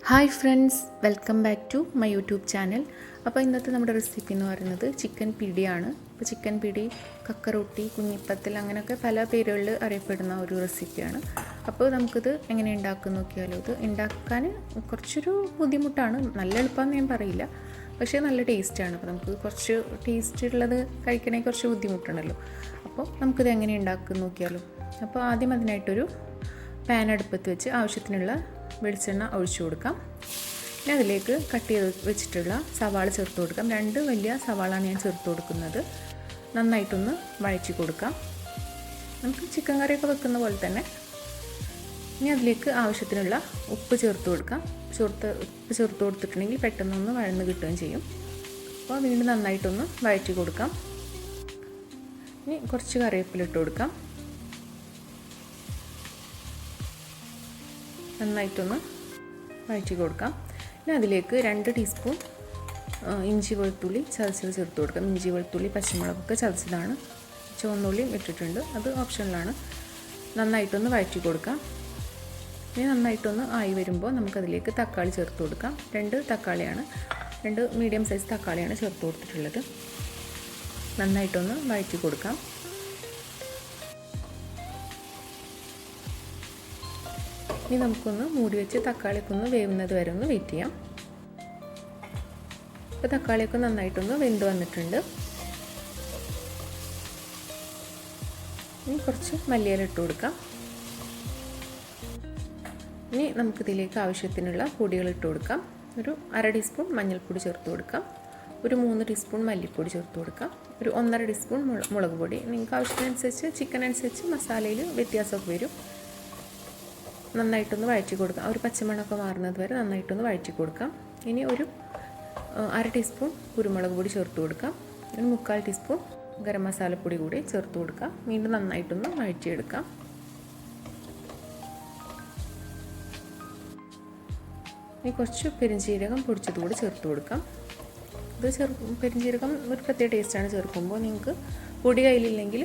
Hi friends, welcome back to my YouTube channel. അപ്പോൾ ഇന്നത്തെ നമ്മുടെ റെസിപ്പി എന്ന് പറയുന്നത് ചിക്കൻ പിടിയാണ്. അപ്പോൾ ചിക്കൻ പിടി, കക്കറൊട്ടി, കുഞ്ഞിപ്പത്തൽ അങ്ങനെയൊക്കെ പല പേരുകളിൽ അറിയപ്പെടുന്ന ഒരു റെസിപ്പിയാണ്. അപ്പോൾ നമുക്കിത് എങ്ങനെ ഉണ്ടാക്കും നോക്കിയാലോ. ഇത് ഉണ്ടാക്കാൻ കുറച്ചൊരു ബുദ്ധിമുട്ടാണ്, നല്ല എളുപ്പമെന്ന് ഞാൻ പറയില്ല, പക്ഷേ നല്ല ടേസ്റ്റാണ്. അപ്പോൾ നമുക്ക് കുറച്ച് ടേസ്റ്റ് ഉള്ളത് കഴിക്കണമെങ്കിൽ കുറച്ച് ബുദ്ധിമുട്ടുണ്ടല്ലോ. അപ്പോൾ നമുക്കിത് എങ്ങനെ ഉണ്ടാക്കും നോക്കിയാലോ. അപ്പോൾ ആദ്യം അതിനായിട്ടൊരു പാൻ അടുപ്പത്ത് വെച്ച് ആവശ്യത്തിനുള്ള വെളിച്ചെണ്ണ ഒഴിച്ചു കൊടുക്കാം. ഇനി അതിലേക്ക് കട്ട് ചെയ്ത് വെച്ചിട്ടുള്ള സവാള ചേർത്ത് കൊടുക്കാം. 2 വലിയ സവാളാണ് ഞാൻ ചേർത്ത് കൊടുക്കുന്നത്. നന്നായിട്ടൊന്ന് വഴറ്റി കൊടുക്കാം. നമുക്ക് ചിക്കൻ കറിയൊക്കെ വെക്കുന്ന പോലെ തന്നെ. ഇനി അതിലേക്ക് ആവശ്യത്തിനുള്ള ഉപ്പ് ചേർത്ത് കൊടുക്കാം. ഉപ്പ് ചേർത്ത് കൊടുത്തിട്ടുണ്ടെങ്കിൽ പെട്ടെന്നൊന്ന് വഴന്ന് കിട്ടുകയും ചെയ്യും. അപ്പോൾ വീണ്ടും നന്നായിട്ടൊന്ന് വഴറ്റി കൊടുക്കാം. ഇനി കുറച്ച് കറിവേപ്പില ഇട്ട് കൊടുക്കാം. നന്നായിട്ടൊന്ന് വഴറ്റി കൊടുക്കാം. ഇനി അതിലേക്ക് 2 ടീസ്പൂൺ ഇഞ്ചി വെളുത്തുള്ളി ചതച്ചത് ചേർത്ത് കൊടുക്കാം. ഇഞ്ചി വെളുത്തുള്ളി പച്ചമുളകൊക്കെ ചതച്ചതാണ്. ചുവന്നുള്ളിയും ഇട്ടിട്ടുണ്ട്, അത് ഓപ്ഷനിലാണ്. നന്നായിട്ടൊന്ന് വഴറ്റി കൊടുക്കാം. ഇനി നന്നായിട്ടൊന്ന് ആയി വരുമ്പോൾ നമുക്കതിലേക്ക് തക്കാളി ചേർത്ത് കൊടുക്കാം. 2 തക്കാളിയാണ്, 2 മീഡിയം സൈസ് തക്കാളിയാണ് ചേർത്ത് കൊടുത്തിട്ടുള്ളത്. നന്നായിട്ടൊന്ന് വഴറ്റി കൊടുക്കാം. ഇനി നമുക്കൊന്ന് മൂടി വെച്ച് തക്കാളിയൊക്കെ ഒന്ന് വേവുന്നത് വരെ ഒന്ന് വെയിറ്റ് ചെയ്യാം. ഇപ്പോൾ തക്കാളിയൊക്കെ നന്നായിട്ടൊന്ന് വെന്ത് വന്നിട്ടുണ്ട്. ഇനി കുറച്ച് മല്ലിയില ഇട്ട് കൊടുക്കാം. ഇനി നമുക്കിതിലേക്ക് ആവശ്യത്തിനുള്ള പൊടികൾ ഇട്ട് കൊടുക്കാം. ഒരു 1/2 ടീസ്പൂൺ മഞ്ഞൾപ്പൊടി ചേർത്ത് കൊടുക്കാം. ഒരു 3 ടീസ്പൂൺ മല്ലിപ്പൊടി ചേർത്ത് കൊടുക്കാം. ഒരു 1/2 ടീസ്പൂൺ മുളക് പൊടി. നിങ്ങൾക്ക് ആവശ്യത്തിനനുസരിച്ച് ചിക്കൻ അനുസരിച്ച് മസാലയിൽ വ്യത്യാസമൊക്കെ വരും. നന്നായിട്ടൊന്ന് വഴറ്റി കൊടുക്കാം. ഒരു പച്ചമണമൊക്കെ മാറുന്നത് വരെ നന്നായിട്ടൊന്ന് വഴറ്റി കൊടുക്കാം. ഇനി ഒരു 1/2 ടീസ്പൂൺ കുരുമുളക് പൊടി ചേർത്ത് കൊടുക്കാം. ഒരു 3/4 ടീസ്പൂൺ ഗരം മസാലപ്പൊടി കൂടി ചേർത്ത് കൊടുക്കാം. വീണ്ടും നന്നായിട്ടൊന്ന് വഴറ്റിയെടുക്കാം. ഇനി കുറച്ച് പെരുംജീരകം പൊടിച്ചത് കൂടി ചേർത്ത് കൊടുക്കാം. ഇത് പെരുംജീരകം ഒരു പ്രത്യേക ടേസ്റ്റാണ് ചേർക്കുമ്പോൾ. നിങ്ങൾക്ക് പൊടി കയ്യിലില്ലെങ്കിൽ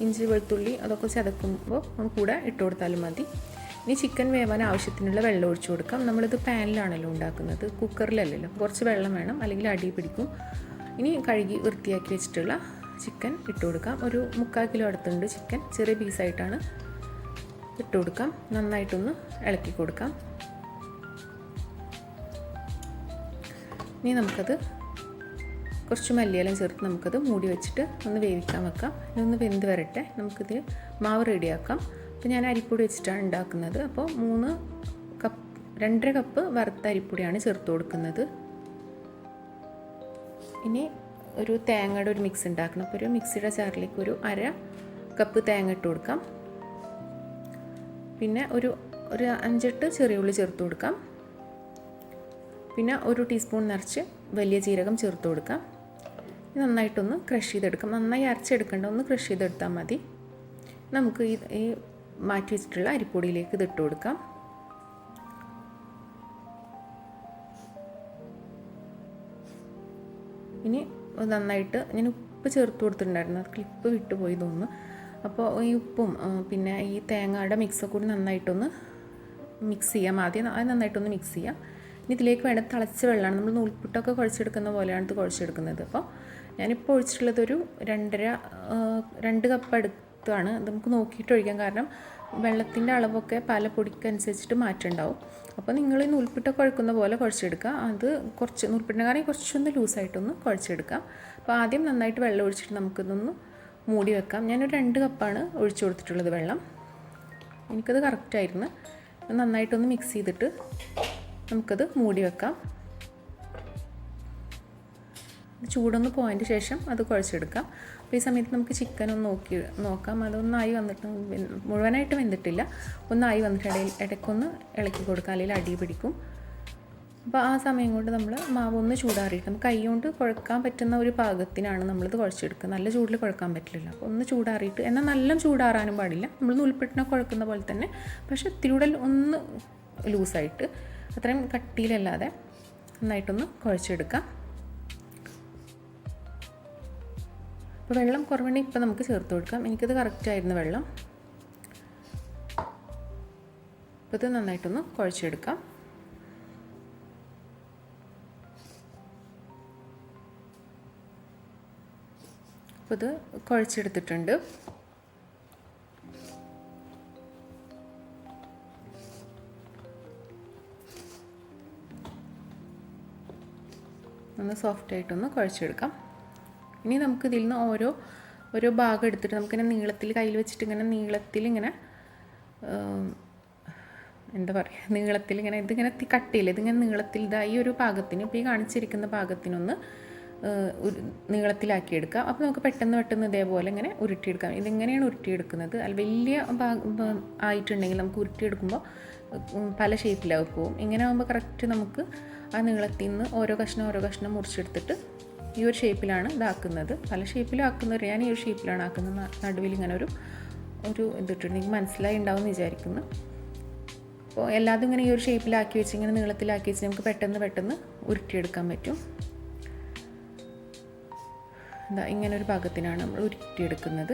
ഇഞ്ചി വെളുത്തുള്ളി അതൊക്കെ ചതക്കുമ്പോൾ ഒന്ന് കൂടെ ഇട്ട് കൊടുത്താലും മതി. ഇനി ചിക്കൻ വേവാൻ ആവശ്യത്തിനുള്ള വെള്ളം ഒഴിച്ചു കൊടുക്കാം. നമ്മളിത് പാനിലാണല്ലോ ഉണ്ടാക്കുന്നത്, കുക്കറിലല്ലല്ലോ. കുറച്ച് വെള്ളം വേണം, അല്ലെങ്കിൽ അടി പിടിക്കും. ഇനി കഴുകി വൃത്തിയാക്കി വെച്ചിട്ടുള്ള ചിക്കൻ ഇട്ട് കൊടുക്കാം. ഒരു 3/4 കിലോ അടുത്തുണ്ട് ചിക്കൻ, ചെറിയ പീസായിട്ടാണ്. ഇട്ട് കൊടുക്കാം. നന്നായിട്ടൊന്ന് ഇളക്കി കൊടുക്കാം. ഇനി നമുക്കത് കുറച്ച് മല്ലിയില ചേർത്ത് നമുക്കത് മൂടി വെച്ചിട്ട് ഒന്ന് വേവിക്കാൻ വെക്കാം. ഇതൊന്ന് വെന്ത് വരട്ടെ. നമുക്കിത് മാവ് റെഡിയാക്കാം. അപ്പോൾ ഞാൻ അരിപ്പൊടി വെച്ചിട്ടാണ് ഉണ്ടാക്കുന്നത്. അപ്പോൾ 2.5 കപ്പ് വറുത്ത അരിപ്പൊടിയാണ് ചേർത്ത് കൊടുക്കുന്നത്. ഇനി ഒരു തേങ്ങയുടെ ഒരു മിക്സ് ഉണ്ടാക്കണം. അപ്പോൾ ഒരു മിക്സിയുടെ ജാറിലേക്ക് ഒരു 1/2 കപ്പ് തേങ്ങ ഇട്ട് കൊടുക്കാം. പിന്നെ ഒരു 5-8 ചെറിയ ഉള്ളി ചേർത്ത് കൊടുക്കാം. പിന്നെ 1 ടീസ്പൂൺ നിറച്ച് വലിയ ജീരകം ചേർത്ത് കൊടുക്കാം. നന്നായിട്ടൊന്ന് ക്രഷ് ചെയ്തെടുക്കാം. നന്നായി അരച്ചെടുക്കേണ്ട, ഒന്ന് ക്രഷ് ചെയ്തെടുത്താൽ മതി. നമുക്ക് ഈ മാറ്റി വെച്ചിട്ടുള്ള അരിപ്പൊടിയിലേക്ക് ഇതിട്ട് കൊടുക്കാം. ഇനി നന്നായിട്ട് ഞാൻ ഉപ്പ് ചേർത്ത് കൊടുത്തിട്ടുണ്ടായിരുന്നു, അത് ക്ലിപ്പ് വിട്ടുപോയി തോന്നുന്നു. അപ്പോൾ ഈ ഉപ്പും പിന്നെ ഈ തേങ്ങയുടെ മിക്സൊക്കെ കൂടി നന്നായിട്ടൊന്ന് മിക്സ് ചെയ്യാം. ആദ്യം അത് നന്നായിട്ടൊന്ന് മിക്സ് ചെയ്യാം. ഇനി ഇതിലേക്ക് വേണ്ട തിളച്ച വെള്ളമാണ്. നമ്മൾ നൂൽപ്പുട്ടൊക്കെ കുഴച്ചെടുക്കുന്ന പോലെയാണ് ഇത് കുഴച്ചെടുക്കുന്നത്. അപ്പോൾ ഞാനിപ്പോൾ ഒഴിച്ചിട്ടുള്ളത് ഒരു 2 കപ്പ് അടുത്താണ്. നമുക്ക് നോക്കിയിട്ട് ഒഴിക്കാം, കാരണം വെള്ളത്തിൻ്റെ അളവൊക്കെ പല പൊടിക്കനുസരിച്ചിട്ട് മാറ്റമുണ്ടാവും. അപ്പോൾ നിങ്ങൾ ഈ നൂൽപ്പുട്ടൊക്കെ കുഴക്കുന്ന പോലെ കുഴച്ചെടുക്കുക. അത് കുറച്ച് നൂൽപ്പുട്ടിൻ്റെ കാരണം കുറച്ചൊന്ന് ലൂസായിട്ടൊന്ന് കുഴച്ചെടുക്കാം. അപ്പോൾ ആദ്യം നന്നായിട്ട് വെള്ളം ഒഴിച്ചിട്ട് നമുക്കിതൊന്ന് മൂടി വെക്കാം. ഞാനൊരു 2 കപ്പാണ് ഒഴിച്ചു കൊടുത്തിട്ടുള്ളത് വെള്ളം. എനിക്കത് കറക്റ്റായിരുന്നു. നന്നായിട്ടൊന്ന് മിക്സ് ചെയ്തിട്ട് നമുക്കത് മൂടി വെക്കാം. ചൂടൊന്ന് പോയതിന് ശേഷം അത് കുഴച്ചെടുക്കാം. അപ്പോൾ ഈ സമയത്ത് നമുക്ക് ചിക്കൻ ഒന്ന് നോക്കാം. അതൊന്നായി വന്നിട്ട് മുഴുവനായിട്ട് വെന്തിട്ടില്ല, ഒന്നായി വന്നിട്ട് ഇടയ്ക്കൊന്ന് ഇളക്കി കൊടുക്കാം, അല്ലെങ്കിൽ അടി പിടിക്കും. അപ്പോൾ ആ സമയം കൊണ്ട് നമ്മൾ മാവ് ഒന്ന് ചൂടാറിയിട്ട് നമുക്ക് കൈ കൊണ്ട് കുഴക്കാൻ പറ്റുന്ന ഒരു പാകത്തിനാണ് നമ്മളിത് കുഴച്ചെടുക്കുക. നല്ല ചൂടിൽ കുഴക്കാൻ പറ്റില്ല. അപ്പോൾ ഒന്ന് ചൂടാറിയിട്ട്, എന്നാൽ നല്ല ചൂടാറാനും പാടില്ല. നമ്മൾ നൂൽപ്പെട്ടിനെ കുഴക്കുന്ന പോലെ തന്നെ, പക്ഷേ ഇത്തിരി ഒന്ന് ലൂസായിട്ട്, അത്രയും കട്ടിയിലല്ലാതെ നന്നായിട്ടൊന്ന് കുഴച്ചെടുക്കാം. അപ്പോൾ വെള്ളം കുറവുണ്ടെങ്കിൽ ഇപ്പോൾ നമുക്ക് ചേർത്ത് കൊടുക്കാം. എനിക്കത് കറക്റ്റായിരുന്നു വെള്ളം. അപ്പോൾ ഇത് നന്നായിട്ടൊന്ന് കുഴച്ചെടുക്കാം. അപ്പോൾ ഇത് കുഴച്ചെടുത്തിട്ടുണ്ട്. ഒന്ന് സോഫ്റ്റായിട്ടൊന്ന് കുഴച്ചെടുക്കാം. ഇനി നമുക്ക് ഇതിൽ നിന്ന് ഓരോ ഭാഗം എടുത്തിട്ട് നമുക്കിങ്ങനെ നീളത്തിൽ കയ്യിൽ വെച്ചിട്ട് ഇങ്ങനെ നീളത്തിലിങ്ങനെ എന്താ പറയുക, നീളത്തിലിങ്ങനെ ഇതിങ്ങനെ കട്ടിയില്ല, ഇതിങ്ങനെ നീളത്തിൽ ഇതായി ഒരു പാകത്തിന്, ഇപ്പോൾ ഈ കാണിച്ചിരിക്കുന്ന പാകത്തിനൊന്ന് നീളത്തിലാക്കിയെടുക്കാം. അപ്പോൾ നമുക്ക് പെട്ടെന്ന് ഇതേപോലെ ഇങ്ങനെ ഉരുട്ടിയെടുക്കാം. ഇതിങ്ങനെയാണ് ഉരുട്ടിയെടുക്കുന്നത്. അല്ല വലിയ ആയിട്ടുണ്ടെങ്കിൽ നമുക്ക് ഉരുട്ടിയെടുക്കുമ്പോൾ പല ഷേപ്പിലാവും പോവും. ഇങ്ങനെ ആകുമ്പോൾ കറക്റ്റ് നമുക്ക് ആ നീളത്തിൽ നിന്ന് ഓരോ കഷ്ണം മുറിച്ചെടുത്തിട്ട് ഈ ഒരു ഷേപ്പിലാണ് ഇതാക്കുന്നത്. പല ഷേപ്പിലും ആക്കുന്നവർ, ഞാൻ ഈ ഒരു ഷേപ്പിലാണ് ആക്കുന്നത്. നടുവിൽ ഇങ്ങനെ ഒരു ഇതിട്ടുണ്ട്. എനിക്ക് മനസ്സിലായി ഉണ്ടാവും എന്ന് വിചാരിക്കുന്നു. അപ്പോൾ എല്ലാതും ഇങ്ങനെ ഈ ഒരു ഷേപ്പിലാക്കി വെച്ച് ഇങ്ങനെ നീളത്തിലാക്കി വെച്ച് നമുക്ക് പെട്ടെന്ന് ഉരുട്ടിയെടുക്കാൻ പറ്റും. ഇങ്ങനെ ഒരു പാകത്തിനാണ് നമ്മൾ ഉരുട്ടിയെടുക്കുന്നത്.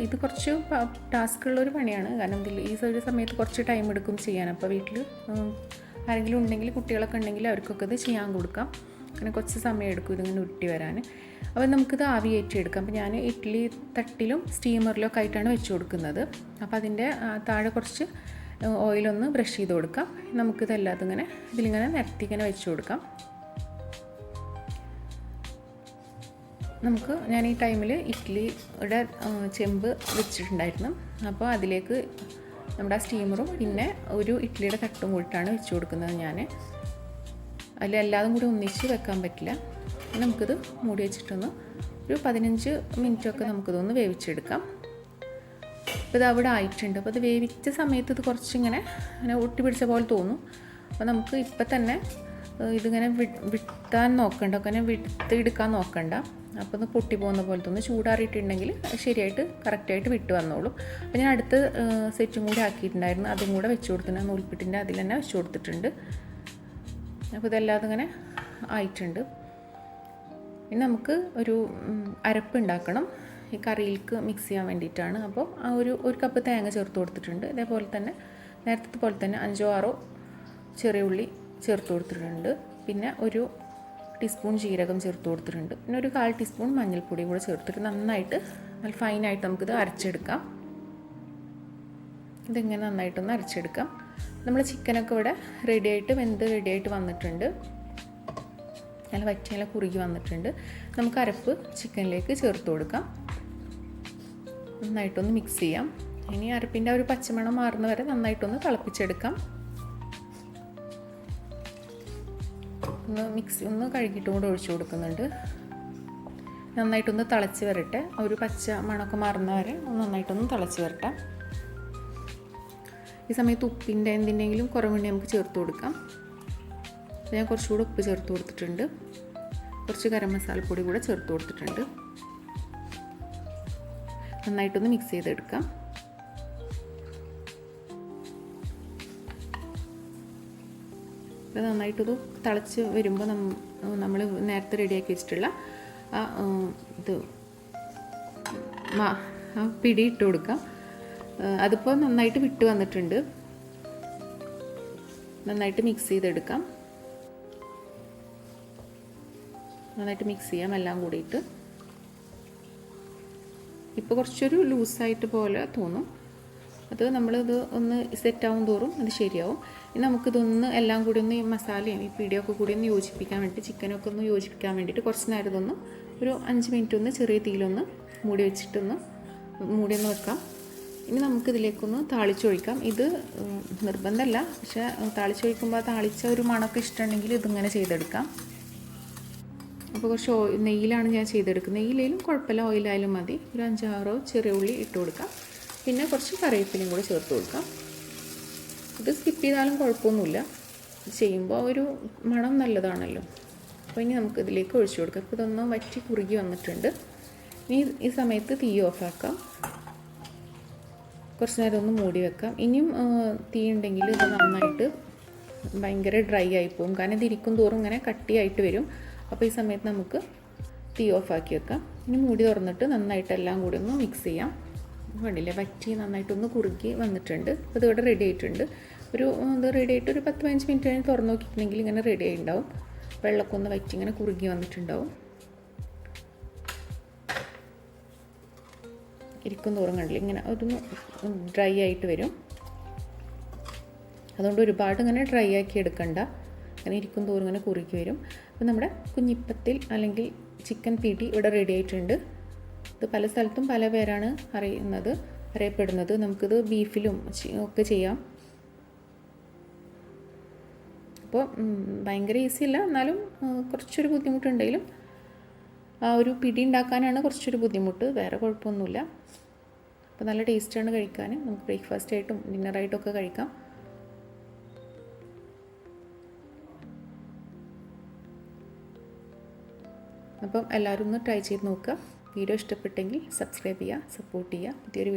ഇത് കുറച്ച് ടാസ്ക്കുള്ളൊരു പണിയാണ്. കാരണം ഈ ഒരു സമയത്ത് കുറച്ച് ടൈം എടുക്കും ചെയ്യാൻ. അപ്പോൾ വീട്ടിൽ ആരെങ്കിലും ഉണ്ടെങ്കിൽ, കുട്ടികളൊക്കെ ഉണ്ടെങ്കിൽ അവർക്കൊക്കെ ഇത് ചെയ്യാൻ കൊടുക്കാം. അങ്ങനെ കുറച്ച് സമയം എടുക്കും ഇതിങ്ങനെ ഉരുട്ടി വരാൻ. അപ്പോൾ നമുക്കിത് ആവി കയറ്റിയെടുക്കാം. അപ്പോൾ ഞാൻ ഇഡ്ഡലി തട്ടിലും സ്റ്റീമറിലും ഒക്കെ ആയിട്ടാണ് വെച്ച് കൊടുക്കുന്നത്. അപ്പോൾ അതിൻ്റെ താഴെ കുറച്ച് ഓയിലൊന്ന് ബ്രഷ് ചെയ്ത് കൊടുക്കാം. നമുക്കിതെല്ലാതും ഇതിലിങ്ങനെ നിരത്തി ഇങ്ങനെ വെച്ച് കൊടുക്കാം. ഞാൻ ഈ ടൈമിൽ ഇഡ്ഡലിയുടെ ചെമ്പ് വെച്ചിട്ടുണ്ടായിരുന്നു. അപ്പോൾ അതിലേക്ക് നമ്മുടെ സ്റ്റീമറും പിന്നെ ഒരു ഇഡ്ഡലിയുടെ തട്ടും കൂടിയിട്ടാണ് വെച്ച് കൊടുക്കുന്നത് ഞാൻ. അതിലെല്ലാതും കൂടി ഒന്നിച്ച് വെക്കാൻ പറ്റില്ല. നമുക്കിത് മൂടി വെച്ചിട്ടൊന്ന് ഒരു 15 മിനിറ്റൊക്കെ നമുക്കിതൊന്ന് വേവിച്ചെടുക്കാം. അപ്പോൾ ഇത് അവിടെ ആയിട്ടുണ്ട്. അപ്പോൾ ഇത് വേവിച്ച സമയത്ത് ഇത് കുറച്ചിങ്ങനെ ഒട്ടി പിടിച്ച പോലെ തോന്നും. അപ്പോൾ നമുക്ക് ഇപ്പം തന്നെ ഇതിങ്ങനെ വിട്ടാൻ നോക്കണ്ട, അങ്ങനെ എടുക്കാൻ നോക്കണ്ട. അപ്പോൾ ഒന്ന് പൊട്ടി പോകുന്ന പോലെ തോന്നുന്നു. ചൂടാറിയിട്ടുണ്ടെങ്കിൽ ശരിയായിട്ട് കറക്റ്റായിട്ട് വിട്ട് വന്നോളും. അപ്പോൾ ഞാൻ അടുത്ത സെറ്റും കൂടി ആക്കിയിട്ടുണ്ടായിരുന്നു. അതും കൂടെ വെച്ച് കൊടുത്തിട്ടുണ്ട്. നൂൽപ്പിട്ടിൻ്റെ അതിൽ തന്നെ വെച്ച് കൊടുത്തിട്ടുണ്ട്. അപ്പോൾ ഇതെല്ലാതും ഇങ്ങനെ ആയിട്ടുണ്ട്. ഇനി നമുക്ക് ഒരു അരപ്പ് ഉണ്ടാക്കണം. ഈ കറിയിലേക്ക് മിക്സ് ചെയ്യാൻ വേണ്ടിയിട്ടാണ്. അപ്പോൾ ആ ഒരു കപ്പ് തേങ്ങ ചേർത്ത് കൊടുത്തിട്ടുണ്ട്. ഇതേപോലെ തന്നെ നേരത്തെ പോലെ തന്നെ 5-6 ചെറിയ ഉള്ളി ചേർത്ത് കൊടുത്തിട്ടുണ്ട്. പിന്നെ ഒരു ടീസ്പൂൺ ജീരകം ചേർത്ത് കൊടുത്തിട്ടുണ്ട്. പിന്നെ ഒരു 1/4 ടീസ്പൂൺ മഞ്ഞൾപ്പൊടി കൂടെ ചേർത്തിട്ട് നന്നായിട്ട് നല്ല ഫൈനായിട്ട് നമുക്കിത് അരച്ചെടുക്കാം. ഇതിങ്ങനെ നന്നായിട്ടൊന്ന് അരച്ചെടുക്കാം. നമ്മൾ ചിക്കനൊക്കെ ഇവിടെ റെഡിയായിട്ട് വന്നിട്ടുണ്ട്. നല്ല വറ്റി കുറുകി വന്നിട്ടുണ്ട്. നമുക്ക് അരപ്പ് ചിക്കനിലേക്ക് ചേർത്ത് കൊടുക്കാം. നന്നായിട്ടൊന്ന് മിക്സ് ചെയ്യാം. ഇനി അരപ്പിൻ്റെ ഒരു പച്ചമണം മാറുന്ന വരെ നന്നായിട്ടൊന്ന് തിളപ്പിച്ചെടുക്കാം. ഒന്ന് കഴുകിയിട്ടും കൂടെ ഒഴിച്ചു കൊടുക്കുന്നുണ്ട്. നന്നായിട്ടൊന്ന് തിളച്ച് വരട്ടെ. ഒരു പച്ച മണമൊക്കെ മാറുന്ന വരെ നന്നായിട്ടൊന്ന് തിളച്ച് വരട്ടെ. ഈ സമയത്ത് ഉപ്പിൻ്റെ എന്തിൻ്റെങ്കിലും കുറവുണ്ടെങ്കിൽ നമുക്ക് ചേർത്ത് കൊടുക്കാം. ഞാൻ കുറച്ചുകൂടെ ഉപ്പ് ചേർത്ത് കൊടുത്തിട്ടുണ്ട്. കുറച്ച് ഗരം മസാലപ്പൊടി കൂടെ ചേർത്ത് കൊടുത്തിട്ടുണ്ട്. നന്നായിട്ടൊന്ന് മിക്സ് ചെയ്തെടുക്കാം. ഇത് നന്നായിട്ടത് തിളച്ച് വരുമ്പോൾ നമ്മൾ നേരത്തെ റെഡിയാക്കി വെച്ചിട്ടുള്ള പിടി ഇട്ട് കൊടുക്കാം. അതിപ്പോൾ നന്നായിട്ട് വിട്ട് വന്നിട്ടുണ്ട്. നന്നായിട്ട് മിക്സ് ചെയ്തെടുക്കാം. നന്നായിട്ട് മിക്സ് ചെയ്യാം എല്ലാം കൂടിയിട്ട്. ഇപ്പോൾ കുറച്ചൊരു ലൂസായിട്ട് പോലെ തോന്നും. അത് നമ്മളിത് ഒന്ന് സെറ്റാവും തോറും അത് ശരിയാവും. ഇനി നമുക്കിതൊന്ന് എല്ലാം കൂടി ഒന്ന് ഈ മസാലയും ഈ പിടിയൊക്കെ കൂടി ഒന്ന് യോജിപ്പിക്കാൻ വേണ്ടിയിട്ട്, ചിക്കനൊക്കെ ഒന്ന് യോജിപ്പിക്കാൻ വേണ്ടിയിട്ട് കുറച്ച് നേരം ഇതൊന്ന് ഒരു 5 മിനിറ്റ് ഒന്ന് ചെറിയ തീയിലൊന്ന് മൂടി ഒന്ന് വെക്കാം. ഇനി നമുക്കിതിലേക്കൊന്ന് താളിച്ചൊഴിക്കാം. ഇത് നിർബന്ധമല്ല, പക്ഷേ താളിച്ചൊഴിക്കുമ്പോൾ താളിച്ച ഒരു മണമൊക്കെ ഇഷ്ടമുണ്ടെങ്കിൽ ഇതിങ്ങനെ ചെയ്തെടുക്കാം. അപ്പോൾ കുറച്ച് നെയ്യിലാണ് ഞാൻ ചെയ്തെടുക്കുന്നത്. നെയ്യിലായാലും കുഴപ്പമില്ല, ഓയിലായാലും മതി. ഒരു 5-6 ചെറിയ ഉള്ളി ഇട്ട് കൊടുക്കാം. പിന്നെ കുറച്ച് കറിവേപ്പിലയും കൂടെ ചേർത്ത് കൊടുക്കാം. ഇത് സ്കിപ്പ് ചെയ്താലും കുഴപ്പമൊന്നുമില്ല. ചെയ്യുമ്പോൾ ഒരു മണം നല്ലതാണല്ലോ. അപ്പോൾ ഇനി നമുക്ക് ഇതിലേക്ക് ഒഴിച്ചു കൊടുക്കാം. ഇപ്പോൾ ഇതൊന്ന് വറ്റി കുറുകി വന്നിട്ടുണ്ട്. ഇനി ഈ സമയത്ത് തീ ഓഫാക്കാം. കുറച്ച് നേരം ഒന്ന് മൂടി വെക്കാം. ഇനിയും തീ ഉണ്ടെങ്കിൽ ഇത് നന്നായിട്ട് ഭയങ്കര ഡ്രൈ ആയിപ്പോവും. കാരണം ഇത് ഇരിക്കും തോറും ഇങ്ങനെ കട്ടിയായിട്ട് വരും. അപ്പോൾ ഈ സമയത്ത് നമുക്ക് തീ ഓഫാക്കി വെക്കാം. ഇനി മൂടി തുറന്നിട്ട് നന്നായിട്ട് എല്ലാം കൂടി ഒന്ന് മിക്സ് ചെയ്യാം. വേണ്ടില്ലേ, വറ്റി നന്നായിട്ടൊന്ന് കുറുകി വന്നിട്ടുണ്ട്. അപ്പോൾ ഇതിവിടെ റെഡി ആയിട്ടുണ്ട്. ഇത് റെഡി ആയിട്ട് ഒരു 10-15 മിനിറ്റ് കഴിഞ്ഞ് തുറന്ന് നോക്കിയിട്ടുണ്ടെങ്കിൽ ഇങ്ങനെ റെഡി ആയിട്ടുണ്ടാവും. വെള്ളമൊക്കെ ഒന്ന് വറ്റി ഇങ്ങനെ കുറുകി വന്നിട്ടുണ്ടാവും. ഇരിക്കും തോറും കണ്ടില്ല ഇങ്ങനെ ഒന്ന് ഡ്രൈ ആയിട്ട് വരും. അതുകൊണ്ട് ഒരുപാട് ഇങ്ങനെ ഡ്രൈ ആക്കി എടുക്കണ്ട, അങ്ങനെ ഇരിക്കും തോറും ഇങ്ങനെ കുറുക്കി വരും. അപ്പോൾ നമ്മുടെ കുഞ്ഞിപ്പത്തിൽ അല്ലെങ്കിൽ ചിക്കൻ പിടി ഇവിടെ റെഡി ആയിട്ടുണ്ട്. ഇത് പല സ്ഥലത്തും പല പേരാണ് അറിയപ്പെടുന്നത്. നമുക്കിത് ബീഫിലും ഒക്കെ ചെയ്യാം. അപ്പോൾ ഭയങ്കര ഈസി അല്ല, എന്നാലും കുറച്ചൊരു ബുദ്ധിമുട്ടുണ്ടെങ്കിലും ആ ഒരു പിടി ഉണ്ടാക്കാനാണ് കുറച്ചൊരു ബുദ്ധിമുട്ട്, വേറെ കുഴപ്പമൊന്നുമില്ല. അപ്പോൾ നല്ല ടേസ്റ്റാണ് കഴിക്കാൻ. നമുക്ക് ബ്രേക്ക്ഫാസ്റ്റ് ആയിട്ടും ഡിന്നറായിട്ടും ഒക്കെ കഴിക്കാം. അപ്പം എല്ലാവരും ഒന്ന് ട്രൈ ചെയ്ത് നോക്കുക. വീഡിയോ ഇഷ്ടപ്പെട്ടെങ്കിൽ സബ്സ്ക്രൈബ് ചെയ്യുക, സപ്പോർട്ട് ചെയ്യുക. പുതിയൊരു